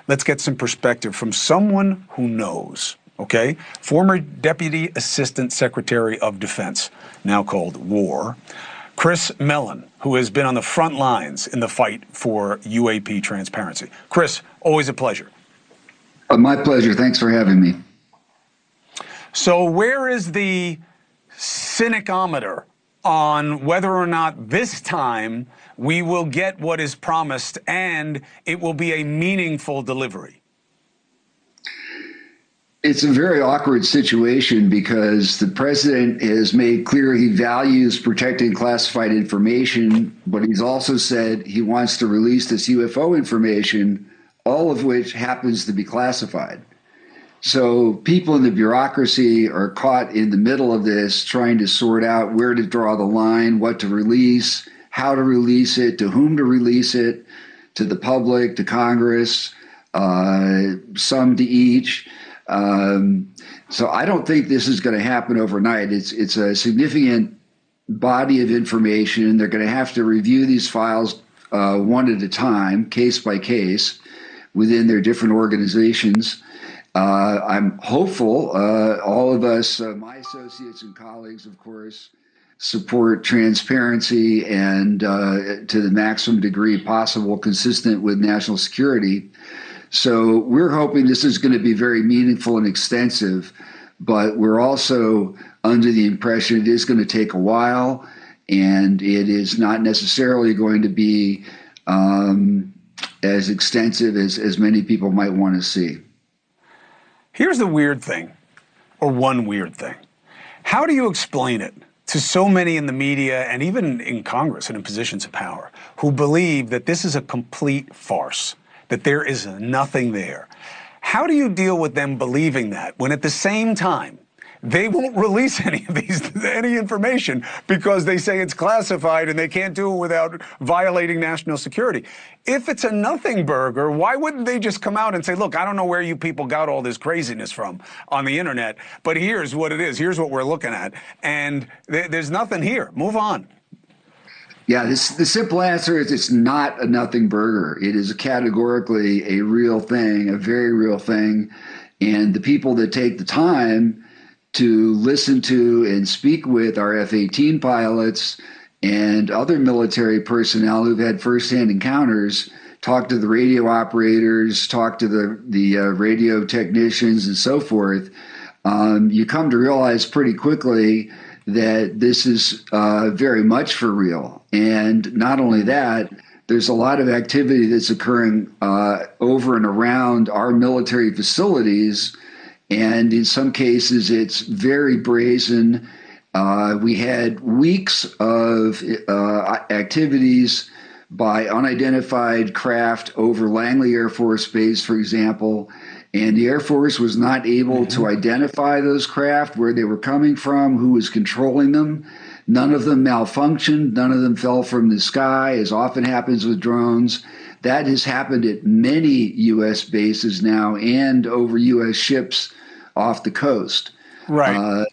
let's get some perspective from someone who knows, okay? Former Deputy Assistant Secretary of Defense, now called War, Chris Mellon, who has been on the front lines in the fight for UAP transparency. Chris, always a pleasure. My pleasure. Thanks for having me. So where is the cynicometer on whether or not this time we will get what is promised and it will be a meaningful delivery? It's a very awkward situation because the president has made clear he values protecting classified information, but he's also said he wants to release this UFO information, all of which happens to be classified. So people in the bureaucracy are caught in the middle of this, trying to sort out where to draw the line, what to release, how to release it, to whom to release it, to the public, to Congress, some to each. So I don't think this is going to happen overnight. It's a significant body of information. They're going to have to review these files one at a time, case by case, within their different organizations. I'm hopeful. All of us, my associates and colleagues, of course, support transparency and to the maximum degree possible, consistent with national security. So we're hoping this is going to be very meaningful and extensive, but we're also under the impression it is going to take a while, and it is not necessarily going to be as extensive as many people might want to see. Here's the weird thing, or one weird thing. How do you explain it to so many in the media and even in Congress and in positions of power who believe that this is a complete farce, that there is nothing there? How do you deal with them believing that when at the same time they won't release any information because they say it's classified and they can't do it without violating national security? If it's a nothing burger, why wouldn't they just come out and say, look, I don't know where you people got all this craziness from on the internet, but here's what it is. Here's what we're looking at. And there's nothing here. Move on. Yeah, the simple answer is it's not a nothing burger. It is categorically a real thing, a very real thing. And the people that take the time to listen to and speak with our F-18 pilots and other military personnel who've had firsthand encounters, talk to the radio operators, talk to the radio technicians and so forth, you come to realize pretty quickly that this is very much for real. And not only that, there's a lot of activity that's occurring over and around our military facilities. And in some cases, it's very brazen. We had weeks of activities by unidentified craft over Langley Air Force Base, for example, and the Air Force was not able to identify those craft, where they were coming from, who was controlling them. None of them malfunctioned. None of them fell from the sky, as often happens with drones. That has happened at many U.S. bases now and over U.S. ships off the coast. Right.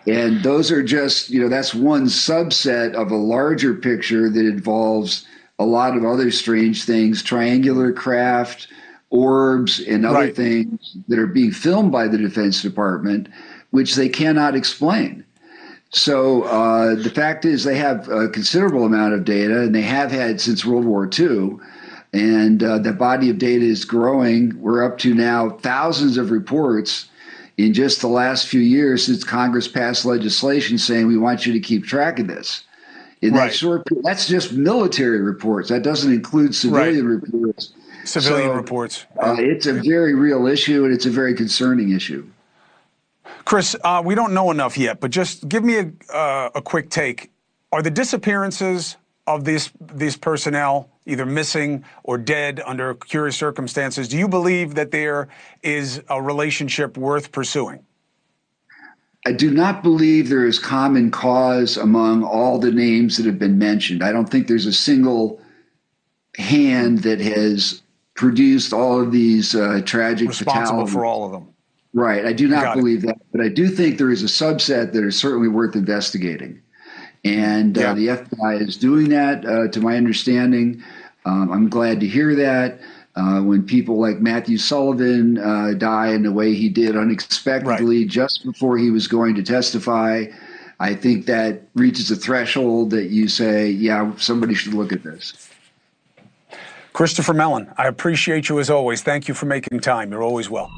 And those are just, that's one subset of a larger picture that involves a lot of other strange things, triangular craft, orbs, and other things that are being filmed by the Defense Department, which they cannot explain. So the fact is they have a considerable amount of data, and they have had since World War II. And the body of data is growing. We're up to now thousands of reports in just the last few years since Congress passed legislation saying we want you to keep track of this. In that short period, that's just military reports. That doesn't include civilian reports. Civilian reports. It's a very real issue, and it's a very concerning issue. Chris, we don't know enough yet, but just give me a quick take. Are the disappearances of these personnel either missing or dead under curious circumstances, do you believe that there is a relationship worth pursuing? I do not believe there is common cause among all the names that have been mentioned. I don't think there's a single hand that has produced all of these tragic fatalities. Responsible for all of them. Right. I do not believe that, but I do think there is a subset that is certainly worth investigating. And the FBI is doing that, to my understanding. I'm glad to hear that. When people like Matthew Sullivan die in the way he did unexpectedly just before he was going to testify, I think that reaches a threshold that you say, yeah, somebody should look at this. Christopher Mellon, I appreciate you as always. Thank you for making time. You're always well.